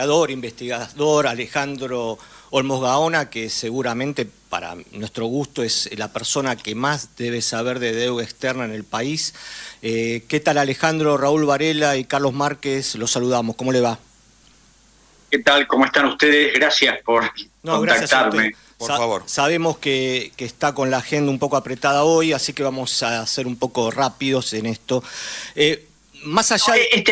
investigador Alejandro Olmos Gaona, que seguramente para nuestro gusto es la persona que más debe saber de deuda externa en el país. ¿Qué tal, Alejandro? Raúl Varela y Carlos Márquez, los saludamos. ¿Cómo le va? ¿Qué tal? ¿Cómo están ustedes? Gracias por contactarme. Por favor. Sabemos que está con la agenda un poco apretada hoy, así que vamos a ser un poco rápidos en esto. Más allá de...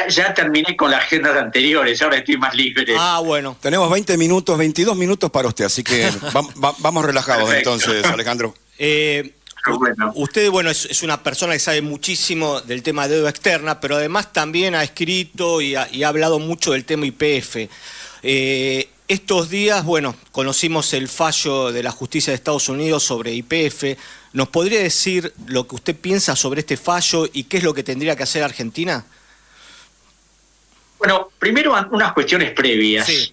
Ya terminé con las agendas anteriores, ahora estoy más libre. Ah, bueno. Tenemos 22 minutos para usted, así que vamos relajados. Perfecto. Entonces, Alejandro. Usted, es una persona que sabe muchísimo del tema de deuda externa, pero además también ha escrito y ha hablado mucho del tema YPF. Estos días, conocimos el fallo de la justicia de Estados Unidos sobre YPF. ¿Nos podría decir lo que usted piensa sobre este fallo y qué es lo que tendría que hacer Argentina? Bueno, primero unas cuestiones previas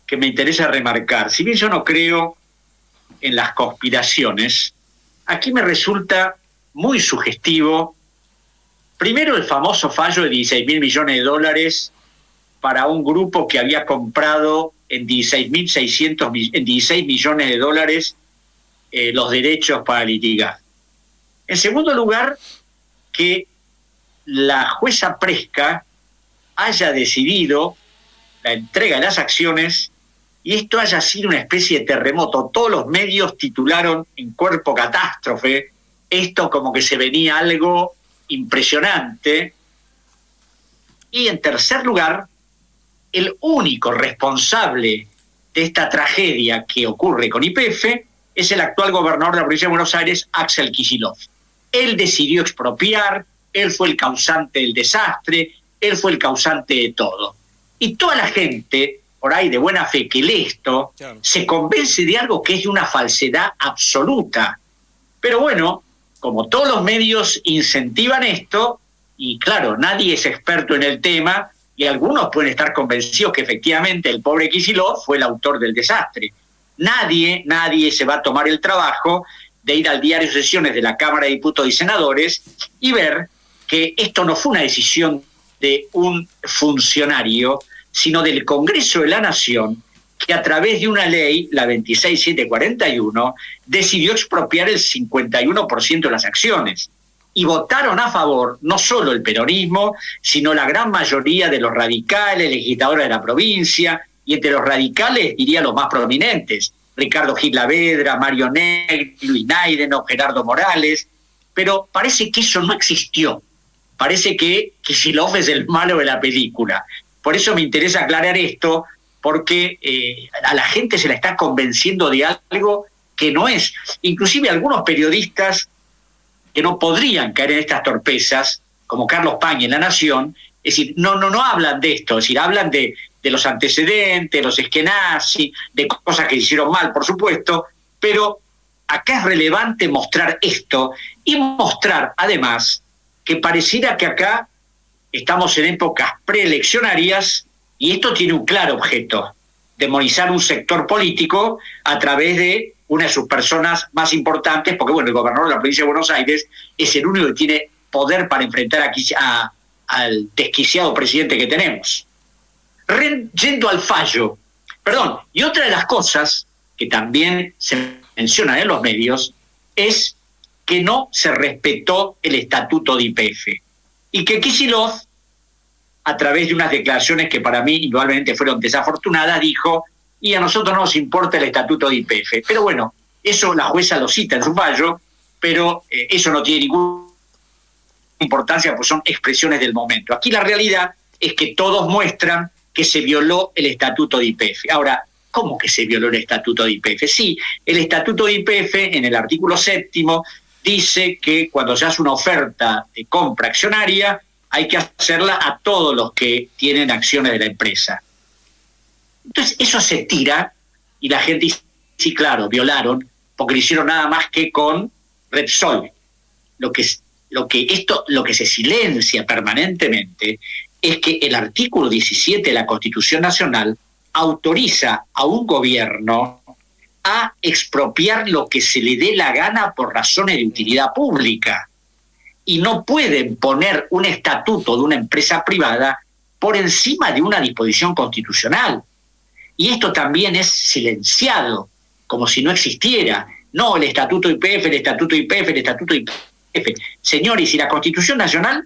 que me interesa remarcar. Si bien yo no creo en las conspiraciones, aquí me resulta muy sugestivo, primero el famoso fallo de 16.000 millones de dólares para un grupo que había comprado en 16 millones de dólares los derechos para litigar. En segundo lugar, que la jueza Presca haya decidido la entrega de las acciones y esto haya sido una especie de terremoto. Todos los medios titularon en cuerpo catástrofe, esto como que se venía algo impresionante. Y en tercer lugar, el único responsable de esta tragedia que ocurre con YPF es el actual gobernador de la provincia de Buenos Aires, Axel Kicillof. Él decidió expropiar, él fue el causante del desastre, él fue el causante de todo. Y toda la gente, por ahí de buena fe, que lee esto, se convence de algo que es de una falsedad absoluta. Pero como todos los medios incentivan esto, y claro, nadie es experto en el tema, y algunos pueden estar convencidos que efectivamente el pobre Kicillof fue el autor del desastre. Nadie se va a tomar el trabajo de ir al diario de sesiones de la Cámara de Diputados y Senadores y ver que esto no fue una decisión de un funcionario, sino del Congreso de la Nación, que a través de una ley, la 26741, decidió expropiar el 51% de las acciones. Y votaron a favor no solo el peronismo, sino la gran mayoría de los radicales, legisladores de la provincia, y entre los radicales diría los más prominentes, Ricardo Gil Lavedra, Mario Negri, Luis Naideno, Gerardo Morales, pero parece que eso no existió. Parece que Kicillof es el malo de la película. Por eso me interesa aclarar esto, porque a la gente se la está convenciendo de algo que no es. Inclusive algunos periodistas que no podrían caer en estas torpezas, como Carlos Pañi en La Nación, es decir, no hablan de esto, es decir, hablan de los antecedentes, los esquenazis, de cosas que hicieron mal, por supuesto, pero acá es relevante mostrar esto y mostrar, además, que pareciera que acá estamos en épocas preeleccionarias y esto tiene un claro objeto, demonizar un sector político a través de una de sus personas más importantes, porque el gobernador de la provincia de Buenos Aires es el único que tiene poder para enfrentar al desquiciado presidente que tenemos. Yendo al fallo, y otra de las cosas que también se mencionan en los medios es que no se respetó el estatuto de YPF y que Kicillof, a través de unas declaraciones que para mí indudablemente fueron desafortunadas, dijo, y a nosotros no nos importa el estatuto de YPF. Pero eso la jueza lo cita en su fallo, pero eso no tiene ninguna importancia, pues son expresiones del momento. Aquí la realidad es que todos muestran que se violó el estatuto de YPF. Ahora, ¿cómo que se violó el estatuto de YPF? Sí, el estatuto de YPF, en el artículo 7º, dice que cuando se hace una oferta de compra accionaria, hay que hacerla a todos los que tienen acciones de la empresa. Entonces, eso se tira y la gente dice, sí, claro, violaron, porque lo hicieron nada más que con Repsol. Lo que se silencia permanentemente es que el artículo 17 de la Constitución Nacional autoriza a un gobierno a expropiar lo que se le dé la gana por razones de utilidad pública. Y no pueden poner un estatuto de una empresa privada por encima de una disposición constitucional. Y esto también es silenciado, como si no existiera. No, el Estatuto YPF, el Estatuto YPF, el Estatuto YPF. Señores, ¿y la Constitución Nacional?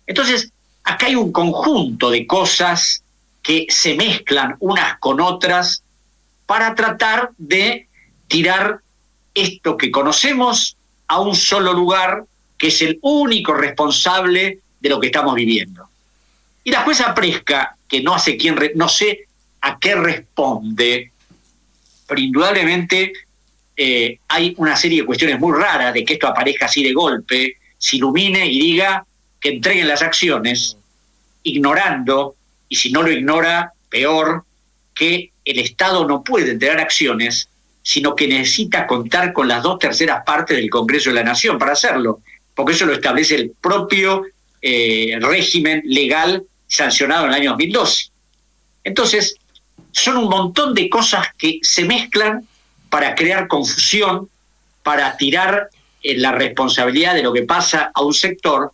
Entonces, acá hay un conjunto de cosas que se mezclan unas con otras para tratar de tirar esto que conocemos a un solo lugar, que es el único responsable de lo que estamos viviendo. Y la jueza Presca, que no sé a qué responde, pero indudablemente hay una serie de cuestiones muy raras de que esto aparezca así de golpe, se ilumine y diga que entreguen las acciones, ignorando, y si no lo ignora, peor, que el Estado no puede entregar acciones, sino que necesita contar con las 2/3 partes del Congreso de la Nación para hacerlo, porque eso lo establece el propio régimen legal sancionado en el año 2012. Entonces, son un montón de cosas que se mezclan para crear confusión, para tirar la responsabilidad de lo que pasa a un sector.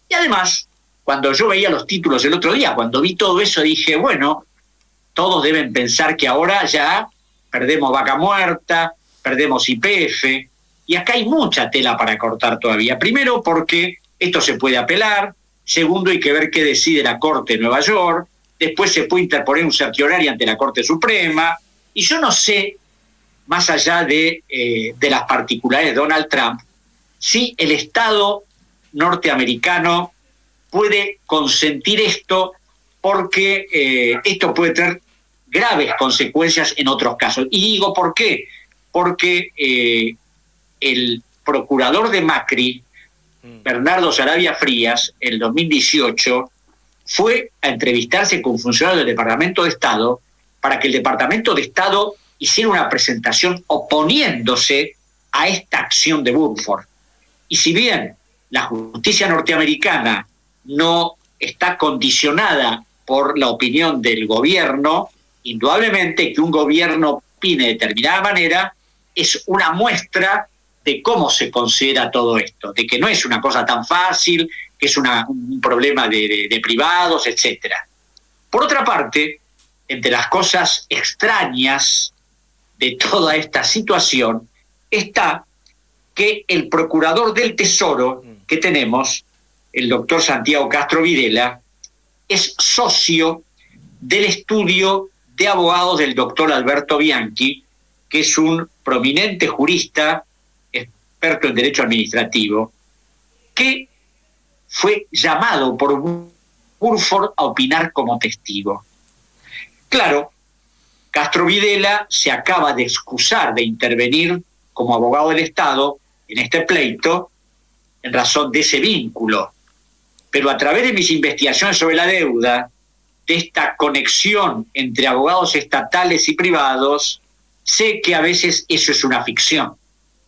Y además, cuando yo veía los títulos el otro día, cuando vi todo eso, dije, bueno, todos deben pensar que ahora ya perdemos Vaca Muerta, perdemos YPF, y acá hay mucha tela para cortar todavía. Primero, porque esto se puede apelar. Segundo, hay que ver qué decide la Corte de Nueva York. Después se puede interponer un certiorari ante la Corte Suprema. Y yo no sé, más allá de las particularidades de Donald Trump, si el Estado norteamericano puede consentir esto, porque esto puede tener graves consecuencias en otros casos. Y digo, ¿por qué? Porque el procurador de Macri, Bernardo Saravia Frías, en el 2018, fue a entrevistarse con funcionarios del Departamento de Estado para que el Departamento de Estado hiciera una presentación oponiéndose a esta acción de Burford. Y si bien la justicia norteamericana no está condicionada por la opinión del gobierno, indudablemente que un gobierno opine de determinada manera es una muestra de cómo se considera todo esto, de que no es una cosa tan fácil, que es un problema de privados, etc. Por otra parte, entre las cosas extrañas de toda esta situación está que el procurador del Tesoro que tenemos, el doctor Santiago Castro Videla, es socio del estudio de abogados del doctor Alberto Bianchi, que es un prominente jurista, experto en derecho administrativo, que fue llamado por Burford a opinar como testigo. Claro, Castro Videla se acaba de excusar de intervenir como abogado del Estado en este pleito en razón de ese vínculo. Pero a través de mis investigaciones sobre la deuda, de esta conexión entre abogados estatales y privados, sé que a veces eso es una ficción.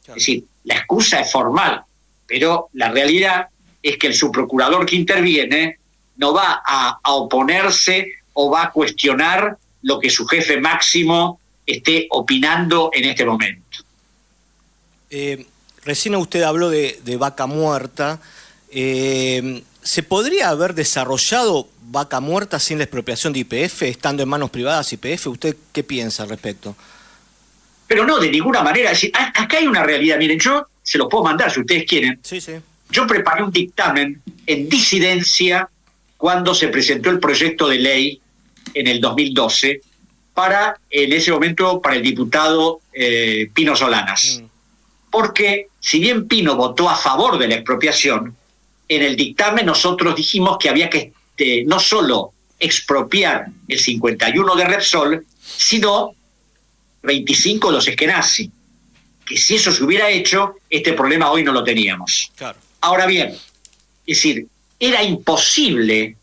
Es decir, la excusa es formal, pero la realidad es que el subprocurador que interviene no va a oponerse o va a cuestionar lo que su jefe máximo esté opinando en este momento. Recién usted habló de Vaca Muerta. ¿Se podría haber desarrollado Vaca Muerta sin la expropiación de YPF, estando en manos privadas YPF? ¿Usted qué piensa al respecto? Pero no, de ninguna manera. Es decir, acá hay una realidad. Miren, yo se los puedo mandar si ustedes quieren. Sí, sí. Yo preparé un dictamen en disidencia cuando se presentó el proyecto de ley en el 2012 en ese momento, para el diputado Pino Solanas. Porque si bien Pino votó a favor de la expropiación, en el dictamen nosotros dijimos que había que no solo expropiar el 51 de Repsol, sino 25 de los Eskenazi. Que si eso se hubiera hecho, este problema hoy no lo teníamos. Claro. Ahora bien, es decir, era imposible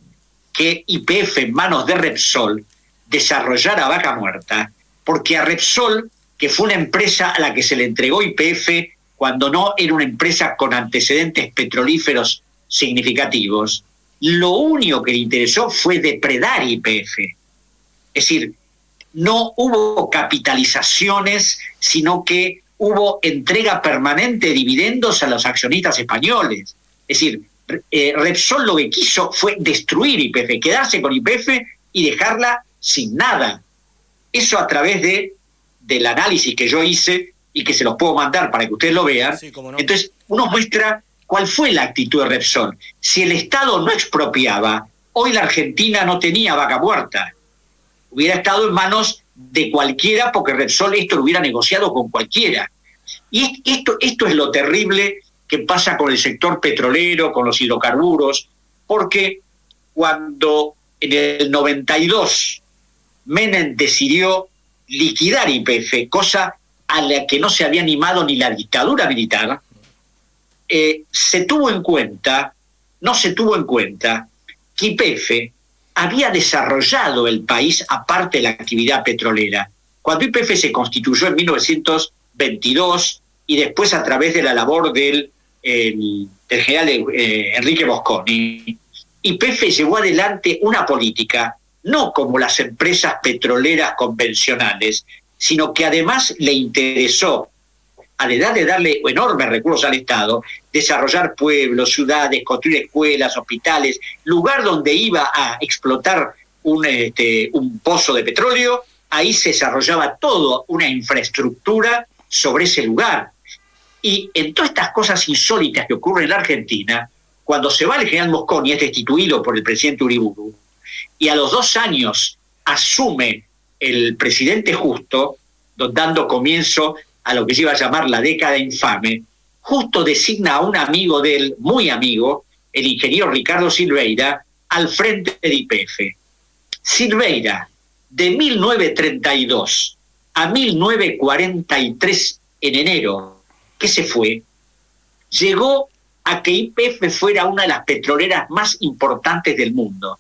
que YPF en manos de Repsol desarrollara Vaca Muerta, porque a Repsol, que fue una empresa a la que se le entregó YPF cuando no era una empresa con antecedentes petrolíferos significativos, lo único que le interesó fue depredar YPF. Es decir, no hubo capitalizaciones, sino que hubo entrega permanente de dividendos a los accionistas españoles. Es decir, Repsol lo que quiso fue destruir YPF, quedarse con YPF y dejarla sin nada. Eso a través del análisis que yo hice y que se los puedo mandar para que ustedes lo vean. Sí, cómo no. Entonces, uno muestra cuál fue la actitud de Repsol. Si el Estado no expropiaba, hoy la Argentina no tenía vaca muerta. Hubiera estado en manos de cualquiera, porque Repsol esto lo hubiera negociado con cualquiera. Y esto es lo terrible que pasa con el sector petrolero, con los hidrocarburos, porque cuando en el 92 Menem decidió liquidar YPF, cosa a la que no se había animado ni la dictadura militar, no se tuvo en cuenta que YPF había desarrollado el país aparte de la actividad petrolera. Cuando YPF se constituyó en 1922 y después a través de la labor del general Enrique Mosconi, YPF llevó adelante una política no como las empresas petroleras convencionales, sino que además le interesó, además de darle enormes recursos al Estado, desarrollar pueblos, ciudades, construir escuelas, hospitales, lugar donde iba a explotar un pozo de petróleo, ahí se desarrollaba toda una infraestructura sobre ese lugar. Y en todas estas cosas insólitas que ocurren en la Argentina, cuando se va el general Mosconi, es destituido por el presidente Uriburu, y a los 2 años asume el presidente Justo, dando comienzo a lo que se iba a llamar la década infame, Justo designa a un amigo de él, muy amigo, el ingeniero Ricardo Silveira, al frente de YPF. Silveira, de 1932 a 1943, en enero, que se fue, llegó a que YPF fuera una de las petroleras más importantes del mundo.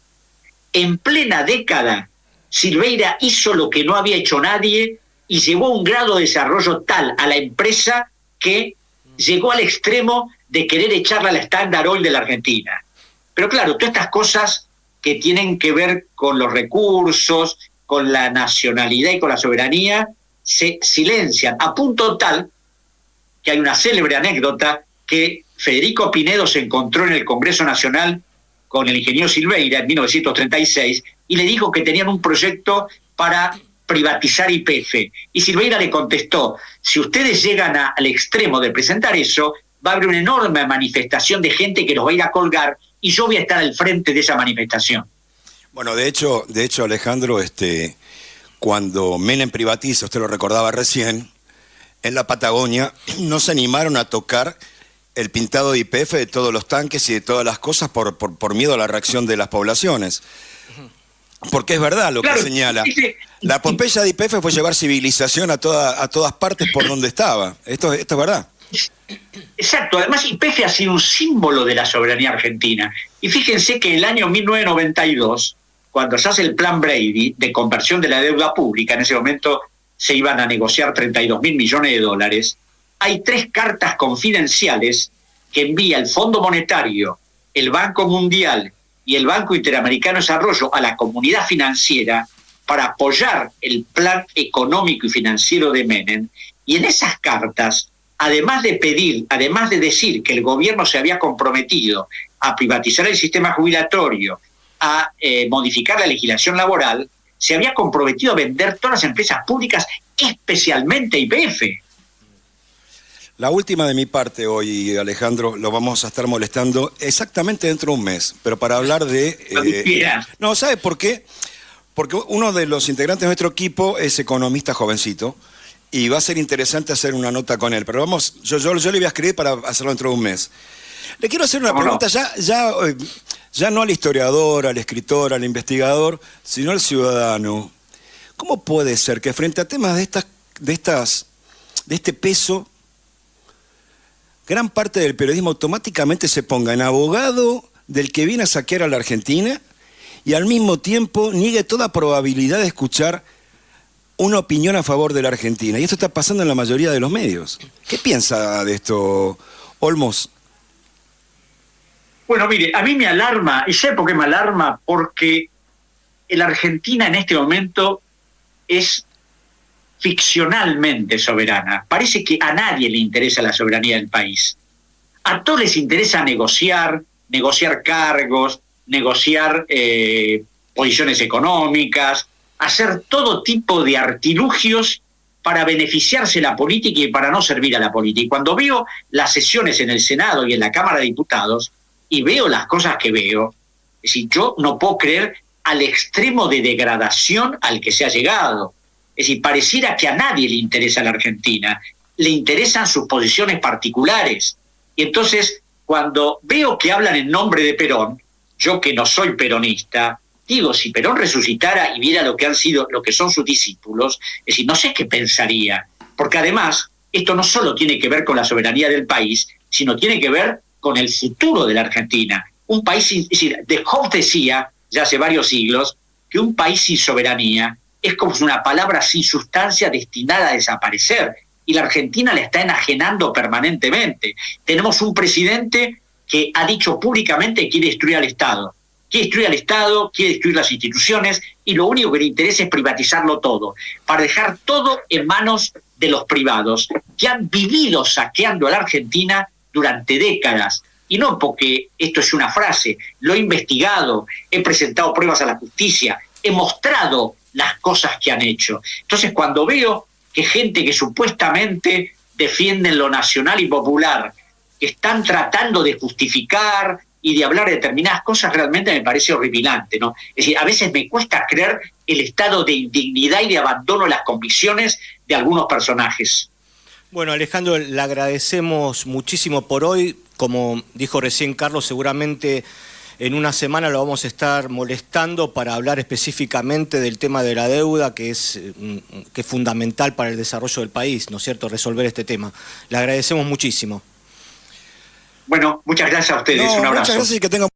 En plena década, Silveira hizo lo que no había hecho nadie y llevó un grado de desarrollo tal a la empresa que llegó al extremo de querer echarla a la Standard Oil de la Argentina. Pero claro, todas estas cosas que tienen que ver con los recursos, con la nacionalidad y con la soberanía, se silencian, a punto tal que hay una célebre anécdota que Federico Pinedo se encontró en el Congreso Nacional con el ingeniero Silveira en 1936 y le dijo que tenían un proyecto para privatizar YPF. Y Silveira le contestó, si ustedes llegan al extremo de presentar eso, va a haber una enorme manifestación de gente que los va a ir a colgar y yo voy a estar al frente de esa manifestación. Bueno, de hecho Alejandro, cuando Menem privatiza, usted lo recordaba recién, en la Patagonia no se animaron a tocar el pintado de YPF de todos los tanques y de todas las cosas por miedo a la reacción de las poblaciones. Porque es verdad lo que señala. La epopeya de YPF fue llevar civilización a todas partes por donde estaba. Esto es verdad. Exacto. Además, YPF ha sido un símbolo de la soberanía argentina. Y fíjense que en el año 1992, cuando se hace el plan Brady de conversión de la deuda pública, en ese momento se iban a negociar 32.000 millones de dólares, hay 3 cartas confidenciales que envía el Fondo Monetario, el Banco Mundial y el Banco Interamericano de Desarrollo a la comunidad financiera para apoyar el plan económico y financiero de Menem. Y en esas cartas, además de decir que el gobierno se había comprometido a privatizar el sistema jubilatorio, a modificar la legislación laboral, se había comprometido a vender todas las empresas públicas, especialmente YPF. La última de mi parte hoy, Alejandro, lo vamos a estar molestando exactamente dentro de un mes, pero para hablar de... no, ¿sabe por qué? Porque uno de los integrantes de nuestro equipo es economista jovencito y va a ser interesante hacer una nota con él, pero vamos, yo le voy a escribir para hacerlo dentro de un mes. Le quiero hacer una pregunta, ya no al historiador, al escritor, al investigador, sino al ciudadano. ¿Cómo puede ser que frente a temas de este peso, gran parte del periodismo automáticamente se ponga en abogado del que viene a saquear a la Argentina y al mismo tiempo niegue toda probabilidad de escuchar una opinión a favor de la Argentina? Y esto está pasando en la mayoría de los medios. ¿Qué piensa de esto, Olmos? Bueno, mire, a mí me alarma, y sé por qué me alarma, porque la Argentina en este momento es ficcionalmente soberana. Parece que a nadie le interesa la soberanía del país. A todos les interesa negociar, negociar cargos, negociar posiciones económicas, hacer todo tipo de artilugios para beneficiarse la política y para no servir a la política. Y cuando veo las sesiones en el Senado y en la Cámara de Diputados, y veo las cosas que veo, es decir, yo no puedo creer al extremo de degradación al que se ha llegado. Es decir, pareciera que a nadie le interesa la Argentina, le interesan sus posiciones particulares. Y entonces, cuando veo que hablan en nombre de Perón, yo que no soy peronista, digo, si Perón resucitara y viera lo que han sido, lo que son sus discípulos, es decir, no sé qué pensaría. Porque además, esto no solo tiene que ver con la soberanía del país, sino tiene que ver con el futuro de la Argentina. Un país, es decir, de Hobbes decía, ya hace varios siglos, que un país sin soberanía es como una palabra sin sustancia destinada a desaparecer. Y la Argentina la está enajenando permanentemente. Tenemos un presidente que ha dicho públicamente que quiere destruir al Estado. Quiere destruir al Estado, quiere destruir las instituciones, y lo único que le interesa es privatizarlo todo, para dejar todo en manos de los privados, que han vivido saqueando a la Argentina durante décadas. Y no porque esto es una frase, lo he investigado, he presentado pruebas a la justicia, he mostrado las cosas que han hecho. Entonces, cuando veo que gente que supuestamente defienden lo nacional y popular, que están tratando de justificar y de hablar de determinadas cosas, realmente me parece horripilante, ¿no? Es decir, a veces me cuesta creer el estado de indignidad y de abandono de las convicciones de algunos personajes. Bueno, Alejandro, le agradecemos muchísimo por hoy. Como dijo recién Carlos, seguramente en una semana lo vamos a estar molestando para hablar específicamente del tema de la deuda, que es fundamental para el desarrollo del país, ¿no es cierto?, resolver este tema. Le agradecemos muchísimo. Bueno, muchas gracias a ustedes. Un abrazo. Muchas gracias y que tengan